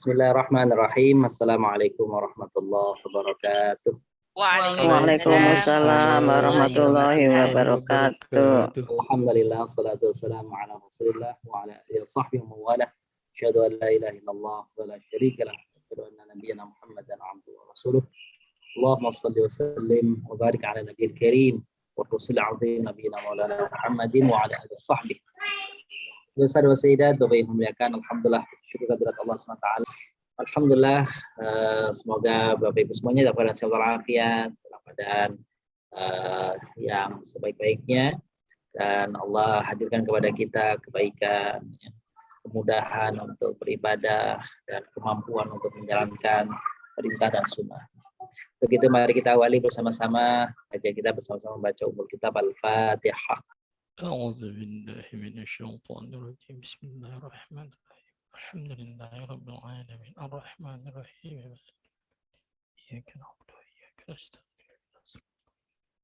Bismillahirrahmanirrahim. Assalamualaikum warahmatullahi wabarakatuh. Waalaikumsalam warahmatullahi wabarakatuh. Alhamdulillah, salatu wassalamu ala Rasulillah wa ala alihi wa sahbihi wa mawalah. Asyhadu an la ilaha illallah wa la syarika lah. Asyhadu anna nabiyyana Muhammadan abduhu wa rasuluh. Allahumma shalli wa sallim wa barik ala nabiyil karim wa rasul azim nabiyina maulana Muhammadin wa ala alihi wa sahbihi. Saudara wa sayyidat, Bapak Ibu muliakan, alhamdulillah, syukur kehadirat Allah SWT. Alhamdulillah, semoga Bapak Ibu semuanya dapat sehat walafiat, dalam keadaan yang sebaik-baiknya, dan Allah hadirkan kepada kita kebaikan, kemudahan untuk beribadah, dan kemampuan untuk menjalankan perintah dan sunnah. Untuk itu mari kita awali bersama-sama, aja kita bersama-sama membaca umul kitab Al-Fatihah. أعوذ بالله من الشيطان الرجيم بسم الله الرحمن الرحيم الحمد لله رب العالمين الرحمن الرحيم إياك نعبد وإياك نستعين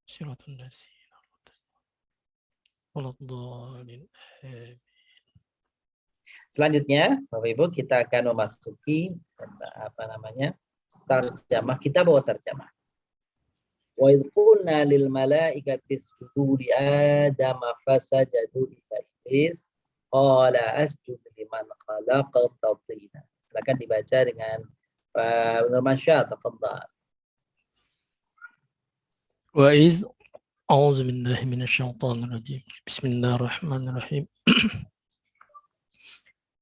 صراط الذين أنعمت عليهم غير الضالين آمين. Selanjutnya, Bapak Ibu, kita akan memasuki terjemah. Kita bawa terjemah. Wa idh qulna lil malaikati isjudu li adama fasajadu illa iblis qala asjudu liman khalaqta tina. Silakan dibaca dengan Pak Nurmansyah, tafadhal. Wa iz a'udzu billahi minasyaitonir rajim. Bismillahirrahmanirrahim.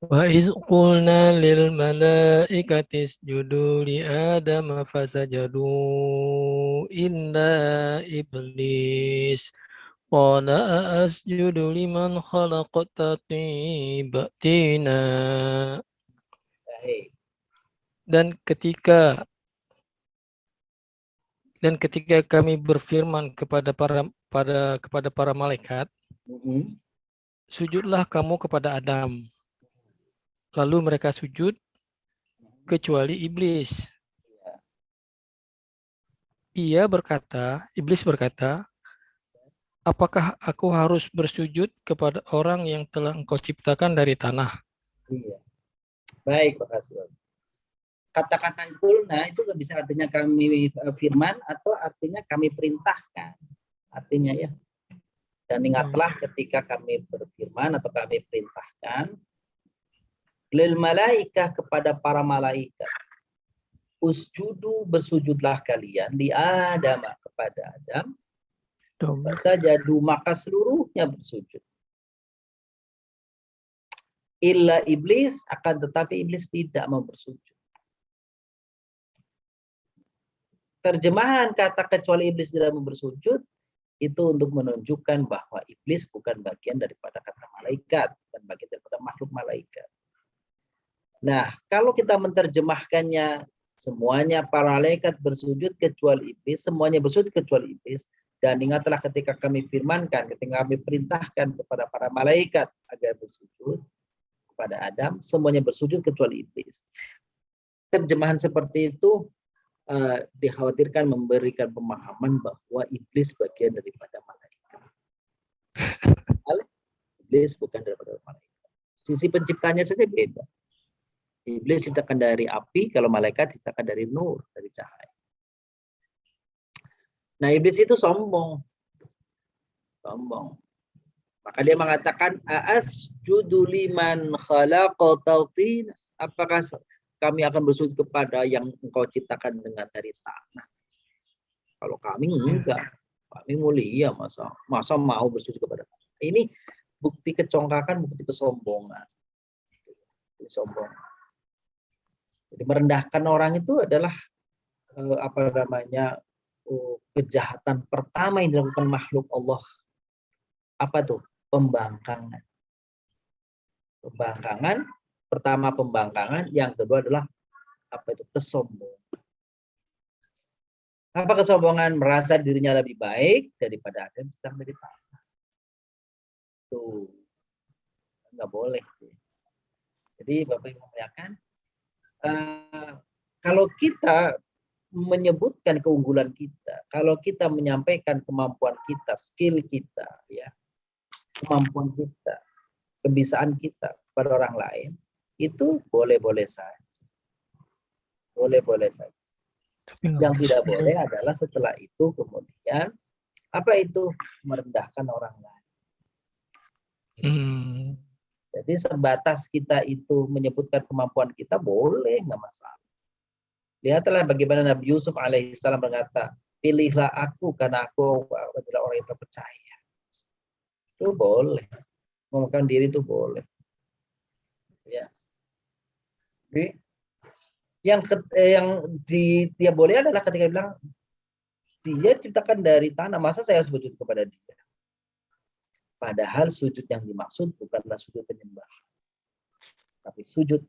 Wa iz qulna lil malaikati isjudu li adama fasajadu illa iblis qala asjudu liman khalaqta tina. Dan ketika kami berfirman kepada para malaikat, sujudlah kamu kepada Adam. Lalu mereka sujud kecuali iblis. Iblis berkata, apakah aku harus bersujud kepada orang yang telah engkau ciptakan dari tanah? Iya. Baik, Pak Kasur. Kata-kata qulna itu bisa artinya kami firman atau artinya kami perintahkan. Artinya ya. Dan ingatlah ketika kami berfirman atau kami perintahkan lil malaikah kepada para malaikat. Usjudu bersujudlah kalian di Adam kepada Adam. Fasajadu maka seluruhnya bersujud. Illa iblis akan tetapi iblis tidak mau bersujud. Terjemahan kata kecuali iblis tidak mau bersujud itu untuk menunjukkan bahwa iblis bukan bagian daripada kata malaikat, bukan bagian daripada makhluk malaikat. Nah, kalau kita menerjemahkannya semuanya para malaikat bersujud kecuali iblis, semuanya bersujud kecuali iblis, dan ingatlah ketika kami firmankan, ketika kami perintahkan kepada para malaikat agar bersujud kepada Adam, semuanya bersujud kecuali iblis. Terjemahan seperti itu dikhawatirkan memberikan pemahaman bahwa iblis bagian daripada malaikat. Iblis bukan daripada malaikat. Sisi penciptanya saja beda. Iblis diciptakan dari api, kalau malaikat diciptakan dari nur, dari cahaya. Nah, iblis itu sombong. Maka dia mengatakan, asjudu liman khalaqta tina. Apakah kami akan bersujud kepada yang engkau ciptakan dengan dari tanah? Kalau kami enggak, kami mulia, masa mau bersujud kepada tanah. Ini bukti kecongkakan, bukti kesombongan. Jadi merendahkan orang itu adalah kejahatan pertama yang dilakukan makhluk Allah. Apa tuh? Pembangkangan. Pertama pembangkangan, yang kedua adalah kesombongan. Apa kesombongan? Merasa dirinya lebih baik daripada Adam sedang dari tanah. Tuh, nggak boleh. Jadi Bapak Ibu muliakan, kalau kita menyebutkan keunggulan kita, kalau kita menyampaikan kemampuan kita, skill kita, ya, kemampuan kita, kebisaan kita pada orang lain, itu boleh-boleh saja. Boleh-boleh saja. Tapi nggak Yang tidak masuk. boleh adalah setelah itu kemudian apa itu merendahkan orang lain. Hmm. Jadi sebatas kita itu menyebutkan kemampuan kita boleh, nggak masalah. Lihatlah bagaimana Nabi Yusuf alaihissalam berkata, pilihlah aku karena aku adalah orang yang terpercaya. Itu boleh. Mengumumkan diri itu boleh. Ya. Jadi, yang dia boleh adalah ketika dia bilang dia diciptakan dari tanah, masa saya harus sujud kepada dia? Padahal sujud yang dimaksud bukanlah sujud penyembahan, tapi sujud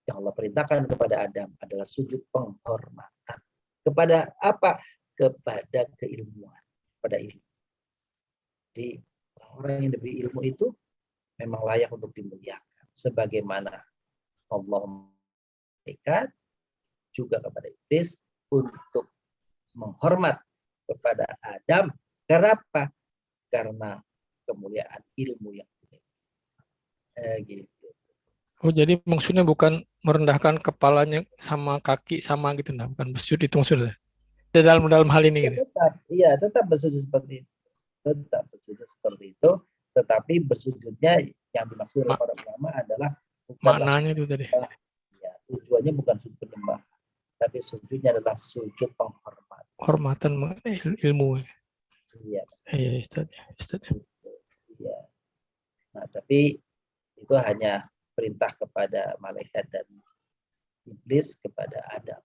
yang Allah perintahkan kepada Adam adalah sujud penghormatan. Kepada apa? Kepada keilmuan, pada ilmu. Jadi orang yang diberi ilmu itu memang layak untuk dimuliakan, sebagaimana Allah memberikan juga kepada iblis untuk menghormat kepada Adam. Karena apa? Karena kemuliaan ilmu yang gitu. Oh, jadi maksudnya bukan merendahkan kepalanya sama kaki sama gitu, nah, bukan bersujud itu maksudnya. Dalam hal ini gitu. Tetap bersujud seperti itu. Tetap bersujud seperti itu, tetapi bersujudnya yang dimaksud oleh para ulama adalah maknanya itu tadi. Ya, tujuannya bukan sujud penyembah, tapi sujudnya adalah sujud penghormatan. Hormatan ilmu. Iya. Iya, Ustaz. Iya. Nah, tapi itu hanya perintah kepada malaikat dan iblis kepada Adam.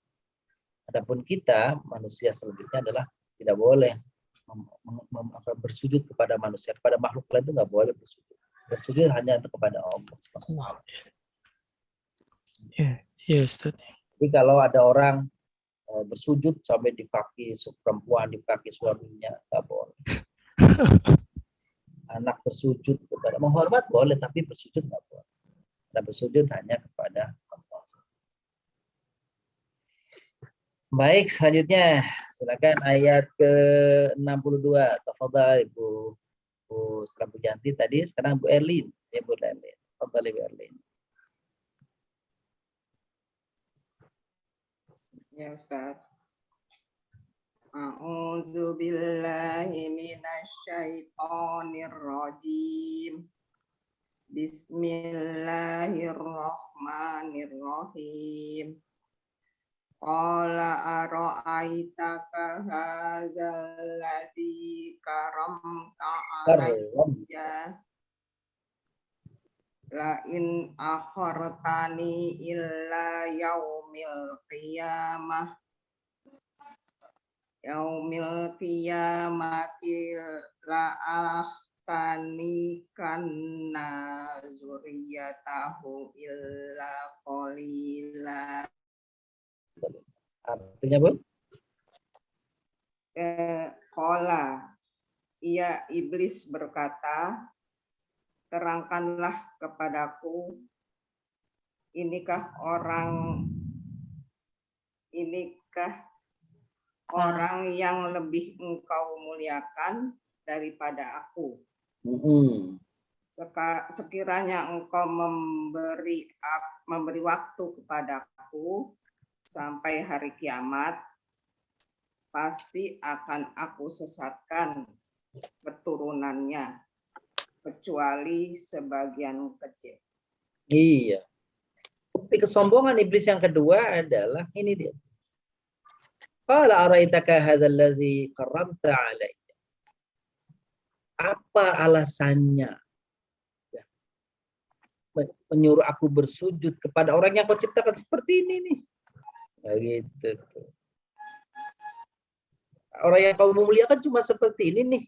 Adapun kita manusia selanjutnya adalah tidak boleh bersujud kepada manusia, kepada makhluk lain itu nggak boleh bersujud. Bersujud hanya kepada Allah. Iya, Ustaz. Jadi kalau ada orang bersujud sampai di kaki perempuan, di kaki suaminya, nggak boleh. Anak bersujud kepada menghormat boleh, tapi bersujud nggak boleh. Nah, bersujud hanya kepada Allah. Baik, selanjutnya silakan ayat ke-62. Tafadhal Ibu setelah Bu Janti tadi, sekarang Bu Erlin. Ya, Bu Erlin. Tafadhal Bu Erlin. Ya, Ustaz. A'udzu billahi minasyaitonir rajim. Bismillahirrahmanirrahim. Qala ara'aitaka hadzal ladzi karamta alayya la in akhartani illa yaumil qiyamati la ahtanikanna zuriyatahu illa qalila. Artinya, Bu? Qala, ia iblis berkata, terangkanlah kepadaku, inikah orang yang lebih engkau muliakan daripada aku. Sekiranya engkau memberi waktu kepadaku sampai hari kiamat, pasti akan aku sesatkan keturunannya, kecuali sebagian kecil. Iya. Bukti kesombongan iblis yang kedua adalah ini dia. Qala araitaka hadzal ladzi karamta alayya. Apa alasannya menyuruh aku bersujud kepada orang yang kau ciptakan seperti ini nih? Nah, gitu tuh. Orang yang kau muliakan cuma seperti ini nih.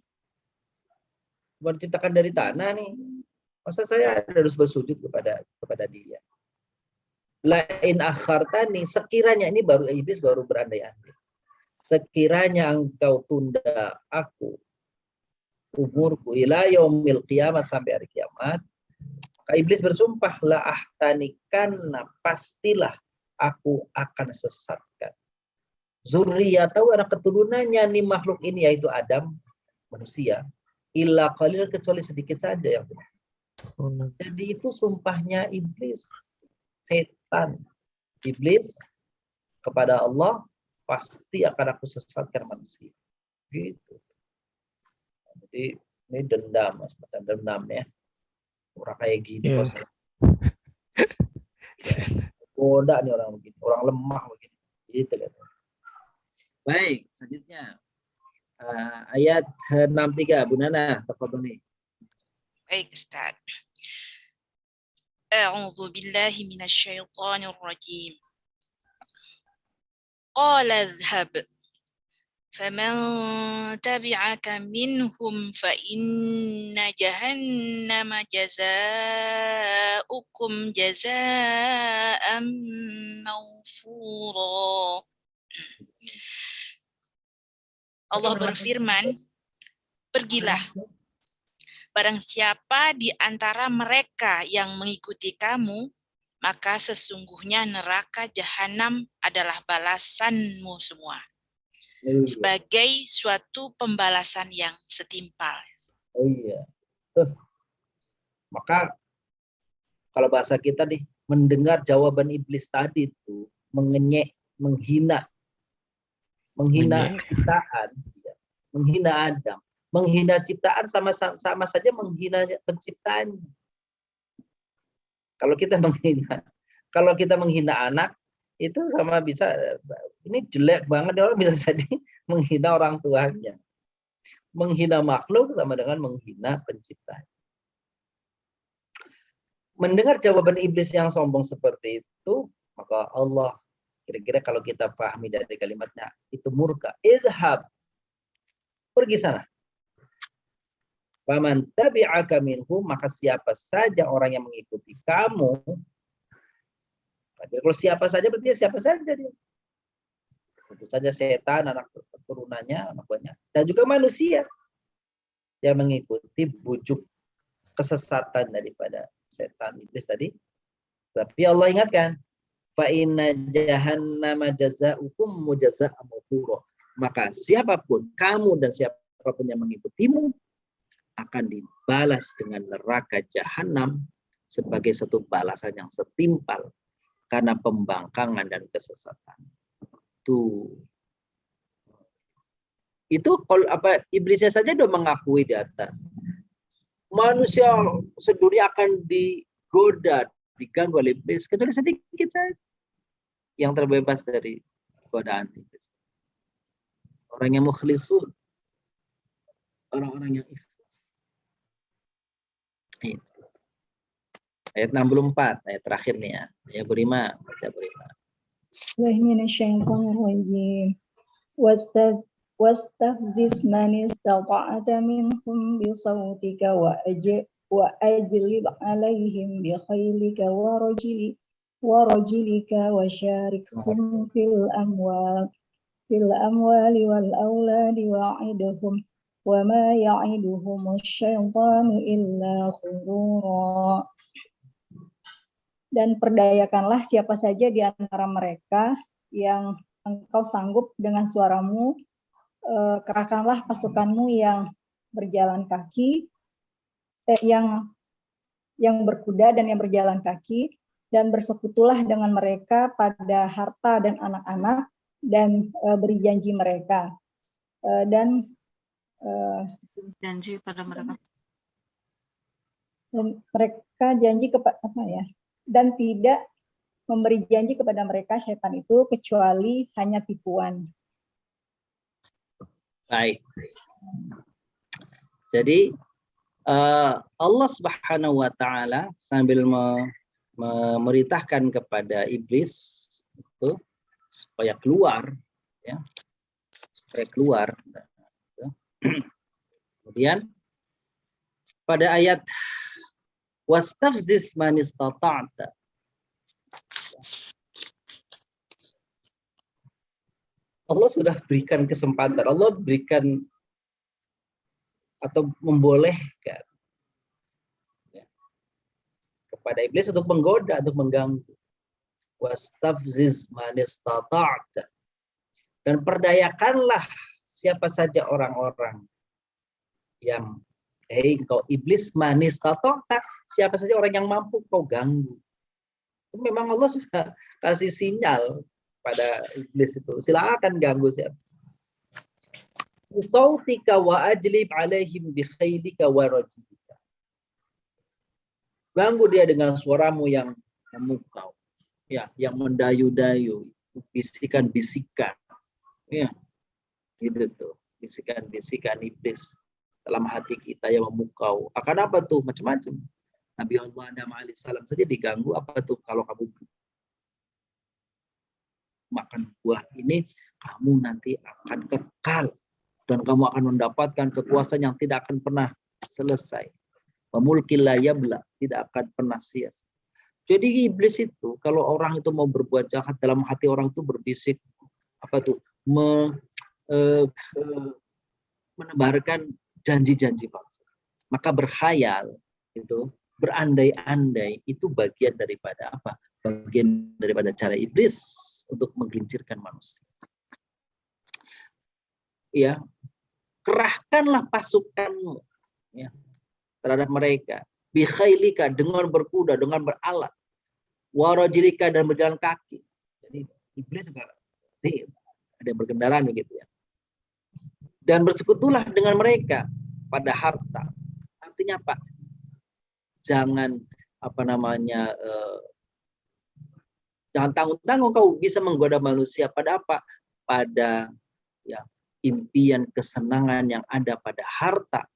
Cuma diciptakan dari tanah nih. Masa saya harus bersujud kepada dia? Lain akhartani, sekiranya ini baru iblis baru berandai-andai. Sekiranya engkau tunda aku umurku ila yaumil qiyamah sampai hari kiamat, maka iblis bersumpah la ahtanikanna, pastilah aku akan sesatkan zurriyatahu, anak keturunannya nih makhluk ini, yaitu Adam manusia, illa qalil, kecuali sedikit saja yang benar. Jadi itu sumpahnya iblis, setan. Iblis kepada Allah, pasti akan aku sesatkan manusia. Gitu. Jadi ini dendam, semacam dendam ya. Orang kayak gini Iya. kok goda nih orang begini, orang lemah begini. Gitu kan. Baik, selanjutnya ayat 63, Bu Nana, tafadhali. Baik, Ustaz. A'udzu billahi minasyaitonir rajim. Qala idhhab faman tabi'aka minhum fa inna jahannama jazaa'ukum jazaa'an mawfura. Allah berfirman, pergilah. Barang siapa di antara mereka yang mengikuti kamu, maka sesungguhnya neraka jahanam adalah balasanmu semua. Sebagai suatu pembalasan yang setimpal. Oh iya. Tuh. Maka kalau bahasa kita nih, mendengar jawaban iblis tadi itu mengenyek, menghina ciptaan, ya. Menghina Adam, menghina ciptaan sama saja menghina penciptaannya. Kalau kita menghina anak itu sama bisa, ini jelek banget, orang bisa jadi menghina orang tuanya. Menghina makhluk sama dengan menghina penciptanya. Mendengar jawaban iblis yang sombong seperti itu, maka Allah, kira-kira kalau kita pahami dari kalimatnya, itu murka. Izhab, pergi sana. Faman tabi'aka minhum, maka siapa saja orang yang mengikuti kamu. Kalau siapa saja berarti siapa saja dia. Tentu saja setan, anak turunannya, anak buahnya, dan juga manusia yang mengikuti bujuk kesesatan daripada setan iblis tadi. Tapi Allah ingatkan, fa inna jahannama jazaa'ukum jazaa'an mawfura. Maka siapapun kamu dan siapapun yang mengikutimu akan dibalas dengan neraka jahanam sebagai satu balasan yang setimpal karena pembangkangan dan kesesatan. Itu kalau iblisnya saja sudah mengakui di atas. Manusia sedunia akan digoda, diganggu oleh iblis, kecuali sedikit saja yang terbebas dari godaan iblis. Orang yang mukhlisun, orang-orang yang ikhlas. Ayat 64, ayat terakhir nih ya. Ayat berima, baca berima. Wahminasyaitonirrajim. Wastafziz man istata'ata minhum bisawtika wa ajlib alaihim bi khaylika wa rajilika wa syarikhum fil amwali wal auladi wa'idhum wa ma ya'iduhum asyaitanu illa khurura. Dan perdayakanlah siapa saja di antara mereka yang engkau sanggup dengan suaramu, kerahkanlah pasukanmu yang berjalan kaki, yang berkuda dan yang berjalan kaki, dan bersekutulah dengan mereka pada harta dan anak-anak, dan beri janji mereka. Dan janji pada mereka. Dan mereka janji kepada dan tidak memberi janji kepada mereka setan itu kecuali hanya tipuan. Baik. Jadi Allah Subhanahu wa taala sambil memerintahkan kepada iblis itu supaya keluar, ya. Supaya keluar. Kemudian pada ayat wastafziz man istata'ta, Allah sudah berikan kesempatan, Allah berikan atau membolehkan ya, kepada iblis untuk menggoda, untuk mengganggu. Wastafziz man istata'ta, dan perdayakanlah siapa saja orang-orang yang engkau iblis man istata'ta, siapa saja orang yang mampu kau ganggu. Memang Allah sudah kasih sinyal pada iblis itu. Silakan ganggu siapa. Sautika wa ajlib alaihim bi khailika wa rajilika. Ganggu dia dengan suaramu yang memukau, ya, yang mendayu-dayu, bisikan-bisikan, ya, gitu tuh, bisikan-bisikan iblis dalam hati kita yang memukau. Akan apa tuh? Macam-macam. Nabi Allah Adam alaihissalam saja diganggu. Apa tuh? Kalau kamu makan buah ini, kamu nanti akan kekal dan kamu akan mendapatkan kekuasaan yang tidak akan pernah selesai. Pemulkil la yabla, tidak akan pernah sia-sia. Jadi iblis itu kalau orang itu mau berbuat jahat, dalam hati orang itu berbisik apa tuh? Menebarkan janji-janji palsu. Maka berkhayal itu, berandai-andai itu bagian daripada apa? Bagian daripada cara iblis untuk menggelincirkan manusia. Ya, kerahkanlah pasukanmu, ya, terhadap mereka. Bikhailika, dengan berkuda, dengan beralat. Warajilika, dan berjalan kaki. Jadi iblis juga ada berkendaraan begitu ya. Dan bersekutulah dengan mereka pada harta. Artinya apa? Jangan jangan tanggung-tanggung kau bisa menggoda manusia pada apa? Pada ya impian kesenangan yang ada pada harta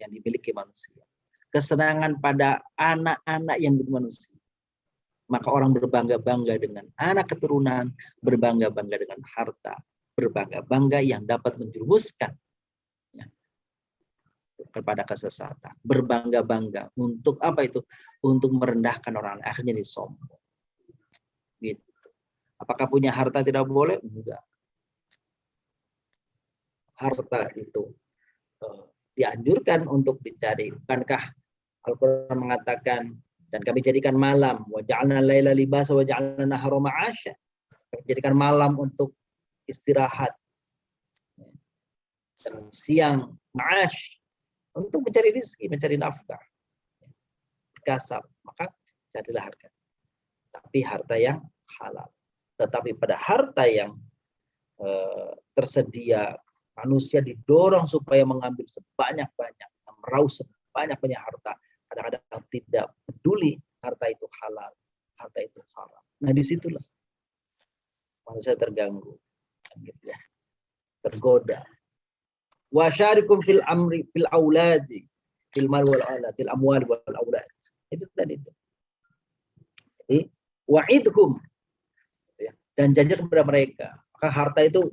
yang dimiliki manusia. Kesenangan pada anak-anak yang manusia. Maka orang berbangga-bangga dengan anak keturunan, berbangga-bangga dengan harta, berbangga-bangga yang dapat menjerumuskan ya, kepada kesesatan. Berbangga-bangga untuk apa itu? Untuk merendahkan orang, akhirnya disombong. Gitu. Apakah punya harta tidak boleh? Enggak. Harta itu dianjurkan untuk dicari. Bukankah Al-Quran mengatakan, dan kami jadikan malam, wa ja'alna laila libasa wa ja'alna nahara ma'asya. Kami jadikan malam untuk istirahat, dan siang ma'ash, untuk mencari rezeki, mencari nafkah, kasab. Maka carilah harta, tapi harta yang halal. Tetapi pada harta yang tersedia, manusia didorong supaya mengambil sebanyak-banyak, meraup sebanyak-banyak harta. Kadang-kadang tidak peduli harta itu halal, harta itu haram. Nah disitulah manusia terganggu, gitu ya, tergoda. Wa syarikum fil amri fil auladi fil mal wal aulad fil amwal wal aulad. Itu tadi itu. Jadi wa'idhum, ya, dan janji kepada mereka. Maka harta itu,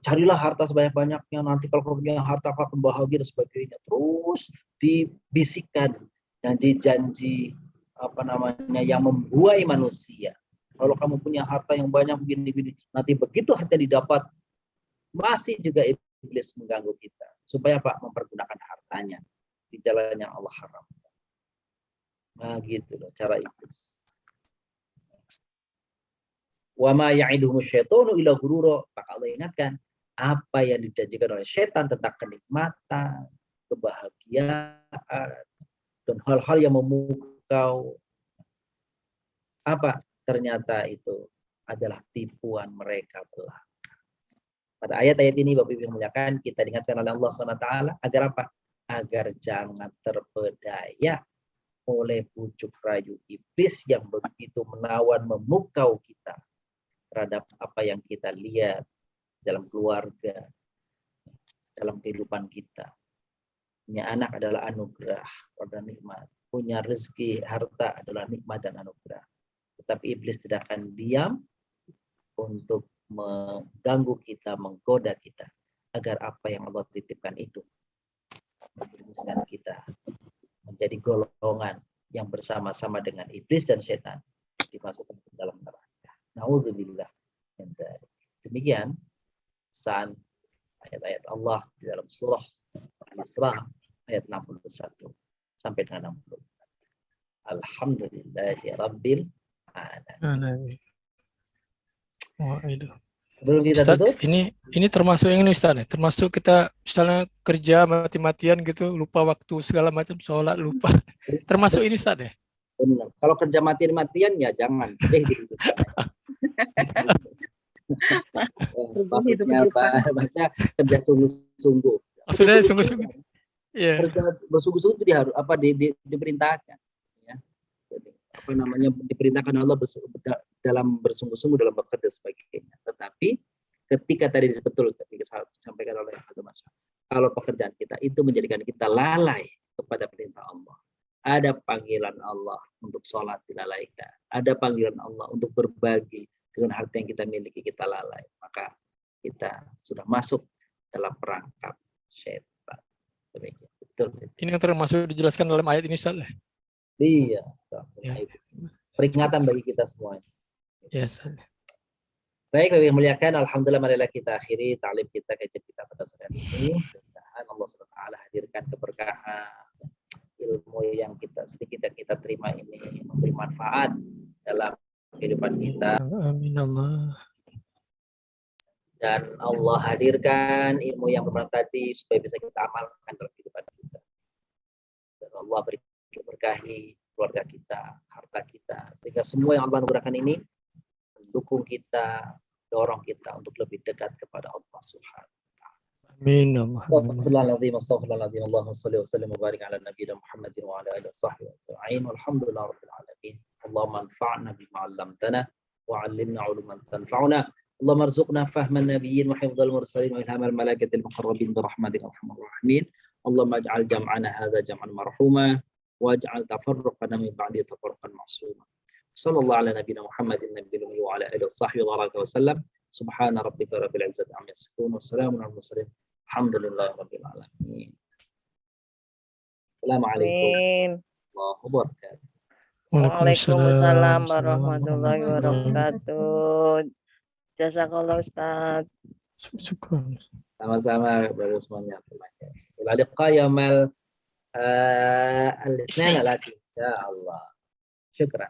carilah harta sebanyak-banyaknya, nanti kalau kamu punya harta akan bahagia dan sebagainya. Terus dibisikkan janji-janji yang membuai manusia. Kalau kamu punya harta yang banyak begini-begini, nanti begitu harta didapat, masih juga iblis mengganggu kita. Supaya apa? Mempergunakan hartanya di jalan yang Allah haramkan. Nah gitu loh cara iblis. Wa ma ya'iduhum syaitanu illa ghurura. Maka Allah ingatkan apa yang dijanjikan oleh setan tentang kenikmatan, kebahagiaan, dan hal-hal yang memukau. Apa? Ternyata itu adalah tipuan mereka belaka. Pada ayat-ayat ini Bapak Ibu yang muliakan, kita diingatkan oleh Allah SWT agar apa? Agar jangan terpedaya oleh bujuk rayu iblis yang begitu menawan, memukau kita terhadap apa yang kita lihat dalam keluarga, dalam kehidupan kita. Punya anak adalah anugerah dan nikmat. Punya rezeki, harta adalah nikmat dan anugerah. Tetapi iblis tidak akan diam untuk mengganggu kita, menggoda kita, agar apa yang Allah titipkan itu menjerumuskan kita menjadi golongan yang bersama-sama dengan iblis dan setan dimasukkan ke dalam neraka. Nauzubillah. Demikian pesan ayat-ayat Allah di dalam surah Al-Isra ayat 61 sampai dengan 60. Alhamdulillahi Rabbil Alamin. Wah, itu. Sebelum kita Ustaz, tutup, ini termasuk yang ini Ustaz, termasuk kita misalnya kerja mati-matian gitu, lupa waktu segala macam, sholat lupa. Termasuk ini Ustaz ya? benar. Kalau kerja mati-matian ya jangan. Gitu. maksudnya apa? Maksudnya kerja sungguh-sungguh. Maksudnya sungguh-sungguh. Iya. Kerja bersungguh-sungguh itu diperintahkan. Ya. Jadi, apa namanya, diperintahkan Allah dalam bersungguh-sungguh dalam bekerja sebagainya. Tetapi ketika tadi betul ketika disampaikan oleh Mas, kalau pekerjaan kita itu menjadikan kita lalai kepada perintah Allah. Ada panggilan Allah untuk sholat dilalaikan. Ada panggilan Allah untuk berbagi dengan harta yang kita miliki, kita lalai. Maka kita sudah masuk dalam perangkap syaitan. Demikian. Betul. Ini yang termasuk dijelaskan dalam ayat ini, Ustaz. Iya. Ya. Peringatan bagi kita semuanya. Ya, Ustaz. Baik, Bapak yang muliakan, alhamdulillah marilah kita akhiri ta'lim kita, kajian kita pada sore ini. Mudah-mudahan Allah SWT hadirkan keberkahan, ilmu yang sedikit yang kita terima ini memberi manfaat dalam kehidupan kita. Amin Allah. Dan Allah hadirkan ilmu yang bermanfaat tadi supaya bisa kita amalkan dalam kehidupan kita. Dan Allah berkahi keluarga kita, harta kita, sehingga semua yang Allah anugerahkan ini mendukung kita, dorong kita untuk lebih dekat kepada Allah Subhanahu. Amin Allah. Astagfirullahaladzim, astagfirullahaladzim. Allahumma salli wa sallim wa barik ala nabiyina Muhammadin wa ala alihi wa sahbihi ajma'in. Walhamdulillah rabbil alamin. Allahumma anfa'na bima 'allamtana wa 'allimna 'uluman tanfa'una. Allahumma arzuqna fahman nabiyyin wa hifdzal mursalin wa ilhamal malaikatil muqarrabin bi rahmatika arhamar rahimin. Allahumma ij'al jam'ana hadza jam'an marhuma waj'al tafarruqana min ba'di tafarruqan ma'suma. Sallallahu ala nabiyina Muhammadin nabiyil ummi wa ala alihi wa sahbihi wa baraka wa sallam. Subhana rabbika rabbil izzati amma yasifun wa salamun alal mursalin. Alhamdulillah rabbil alamin. Assalamualaikum warahmatullahi wabarakatuh. Waalaikumsalam warahmatullahi wabarakatuh. Jazakallah Ustaz. Syukur. Sama-sama baru semuanya. Ila liqa yaumal al-itsnain lagi insyaallah. Syukran.